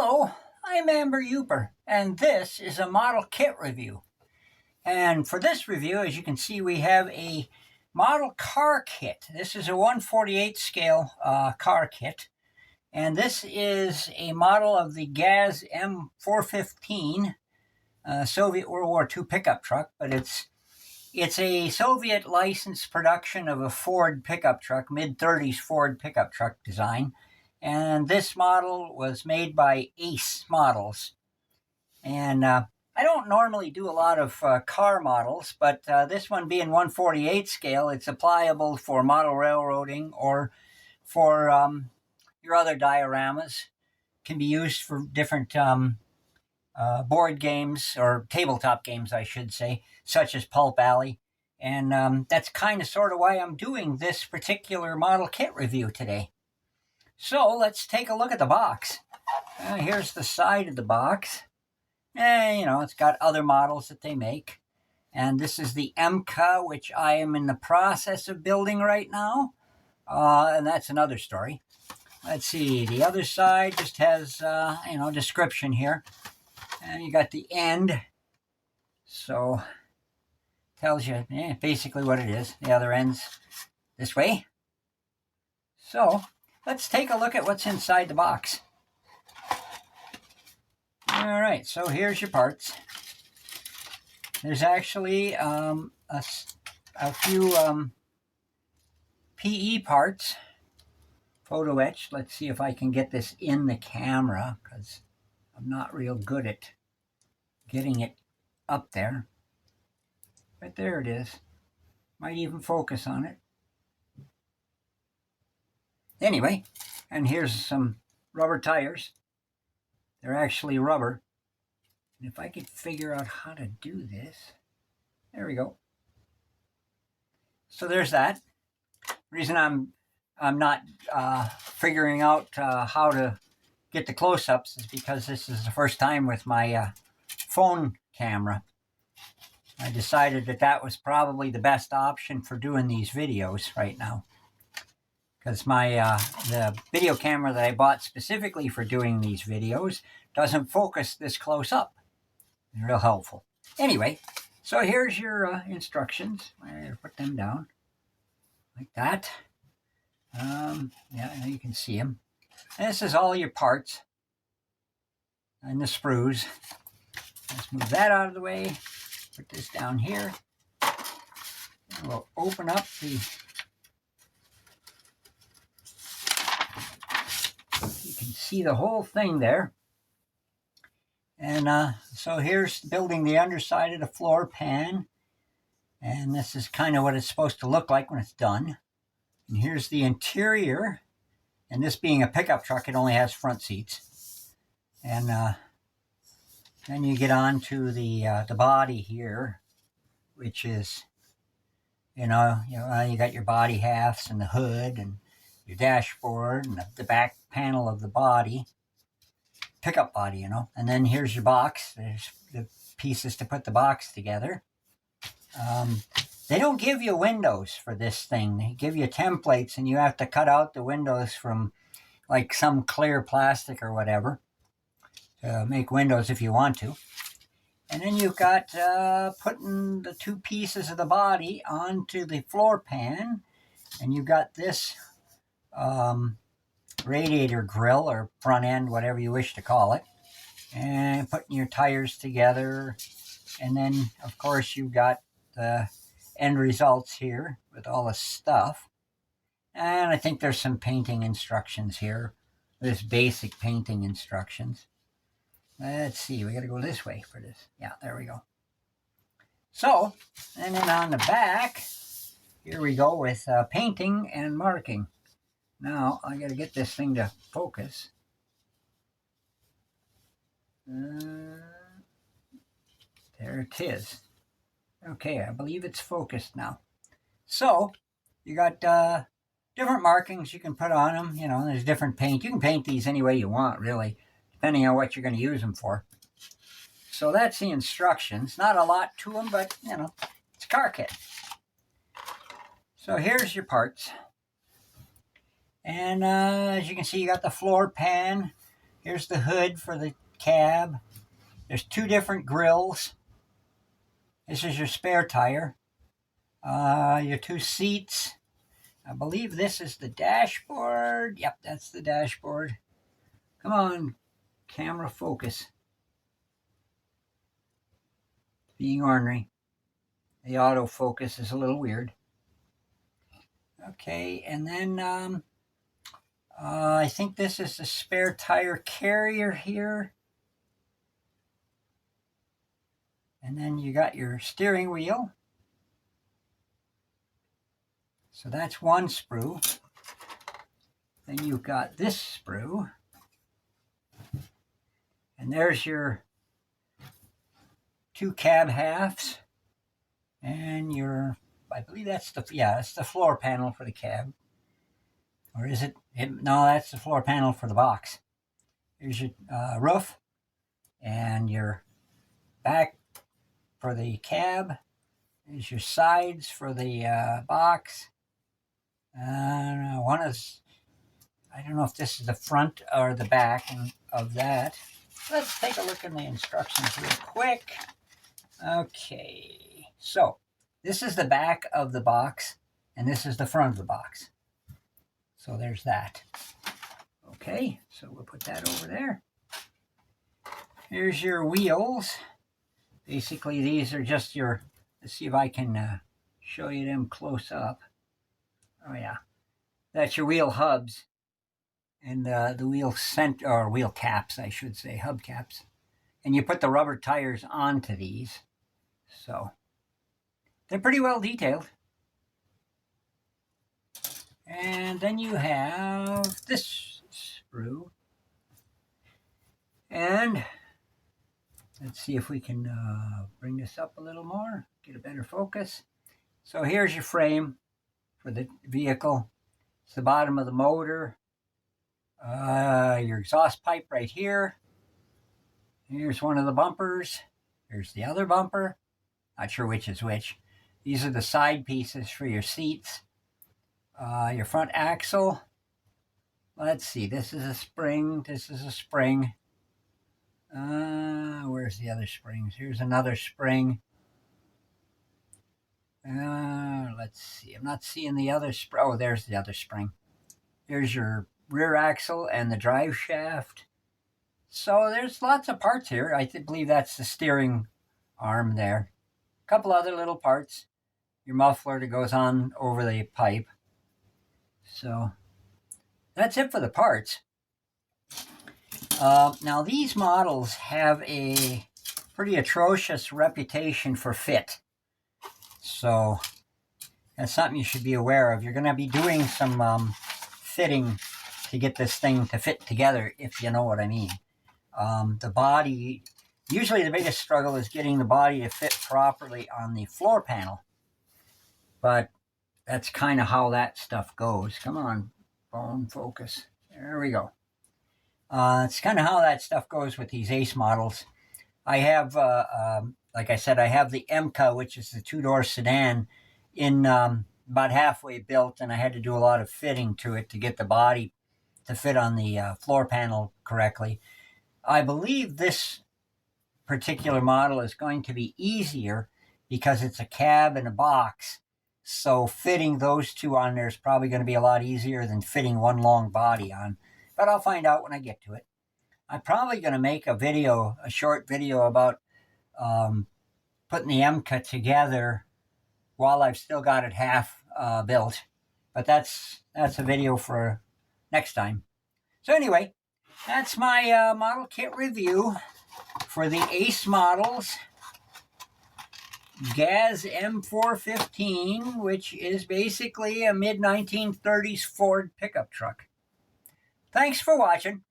Hello, I'm Amber Uper, and this is a model kit review. And for this review, as you can see, we have a model car kit. This is a 1/48 scale car kit. And this is a model of the GAZ M 415 Soviet World War II pickup truck, but it's a Soviet licensed production of a Ford pickup truck, mid-30s Ford pickup truck design. And this model was made by Ace Models. And I don't normally do a lot of car models, but this one being 1/48 scale, it's applicable for model railroading or for your other dioramas. Can be used for different board games, or tabletop games, I should say, such as Pulp Alley. And that's kind of sort of why I'm doing this particular model kit review today. So let's take a look at the box. Here's the side of the box. And, it's got other models that they make. And this is the MCA, which I am in the process of building right now. And that's another story. Let's see, the other side just has, description here. And you got the end. So, tells you basically what it is. The other end's this way. So, let's take a look at what's inside the box. All right, so here's your parts. There's actually a few PE parts, photo etched. Let's see if I can get this in the camera, because I'm not real good at getting it up there. But there it is. Might even focus on it. Anyway, and here's some rubber tires. They're actually rubber. And if I could figure out how to do this, there we go. So there's that. The reason I'm not figuring out how to get the close-ups is because this is the first time with my phone camera. I decided that was probably the best option for doing these videos right now. Because the video camera that I bought specifically for doing these videos doesn't focus this close up. It's real helpful. Anyway, so here's your instructions. I put them down like that. Yeah, you can see them. And this is all your parts and the sprues. Let's move that out of the way. Put this down here. And we'll open up the... You can see the whole thing there. And so here's building the underside of the floor pan. And this is kind of what it's supposed to look like when it's done. And here's the interior. And this being a pickup truck, it only has front seats. And then you get on to the body here, which is, you got your body halves and the hood and your dashboard and the back panel of the body, pickup body, and then here's your box. There's the pieces to put the box together. They don't give you windows for this thing. They give you templates, and you have to cut out the windows from like some clear plastic or whatever to make windows if you want to. And then you've got putting the two pieces of the body onto the floor pan, and you've got this radiator grill or front end, whatever you wish to call it, and putting your tires together. And then, of course, you've got the end results here with all the stuff. And I think there's some painting instructions here. There's basic painting instructions. Let's see, we got to go this way for this. Yeah, there we go. So, and then on the back, here we go with painting and marking. Now, I got to get this thing to focus. There it is. Okay, I believe it's focused now. So, you got different markings you can put on them. There's different paint. You can paint these any way you want, really, depending on what you're going to use them for. So that's the instructions. Not a lot to them, but, it's a car kit. So here's your parts. And as you can see, you got the floor pan. Here's the hood for the cab. There's two different grills. This is your spare tire. Your two seats. I believe this is the dashboard. Yep, that's the dashboard. Come on, camera focus. Being ornery. The autofocus is a little weird. Okay, and then I think this is the spare tire carrier here. And then you got your steering wheel. So that's one sprue. Then you've got this sprue. And there's your two cab halves. And your, I believe that's that's the floor panel for the cab. Or is it? No, that's the floor panel for the box. Here's your roof. And your back for the cab. Here's your sides for the box. One is, I don't know if this is the front or the back of that. Let's take a look in the instructions real quick. Okay, so this is the back of the box, and this is the front of the box. So there's that. Okay, so we'll put that over there. Here's your wheels. Basically, these are just your, let's see if I can show you them close up. Oh yeah, that's your wheel hubs and the wheel or wheel caps, I should say, hub caps. And you put the rubber tires onto these. So they're pretty well detailed. And then you have this sprue. And let's see if we can bring this up a little more, get a better focus. So here's your frame for the vehicle. It's the bottom of the motor. Your exhaust pipe right here. Here's one of the bumpers. Here's the other bumper. Not sure which is which. These are the side pieces for your seats. Your front axle. Let's see, this is a spring. This is a spring. Where's the other springs? Here's another spring. Let's see. I'm not seeing the other spring. Oh, there's the other spring. There's your rear axle and the drive shaft. So there's lots of parts here. I believe that's the steering arm there. A couple other little parts. Your muffler that goes on over the pipe. So that's it for the parts. Now these models have a pretty atrocious reputation for fit. So that's something you should be aware of. You're going to be doing some fitting to get this thing to fit together, if you know what I mean. The body, usually the biggest struggle is getting the body to fit properly on the floor panel. But that's kind of how that stuff goes. Come on, phone, focus. There we go. It's kind of how that stuff goes with these Ace models. I have, like I said, I have the MCA, which is the two-door sedan, in about halfway built, and I had to do a lot of fitting to it to get the body to fit on the floor panel correctly. I believe this particular model is going to be easier because it's a cab and a box. So fitting those two on there is probably going to be a lot easier than fitting one long body on. But I'll find out when I get to it. I'm probably going to make a video, a short video about putting the MCA together while I've still got it half built. But that's a video for next time. So anyway, that's my model kit review for the Ace models. GAZ M415, which is basically a mid-1930s Ford pickup truck. Thanks for watching.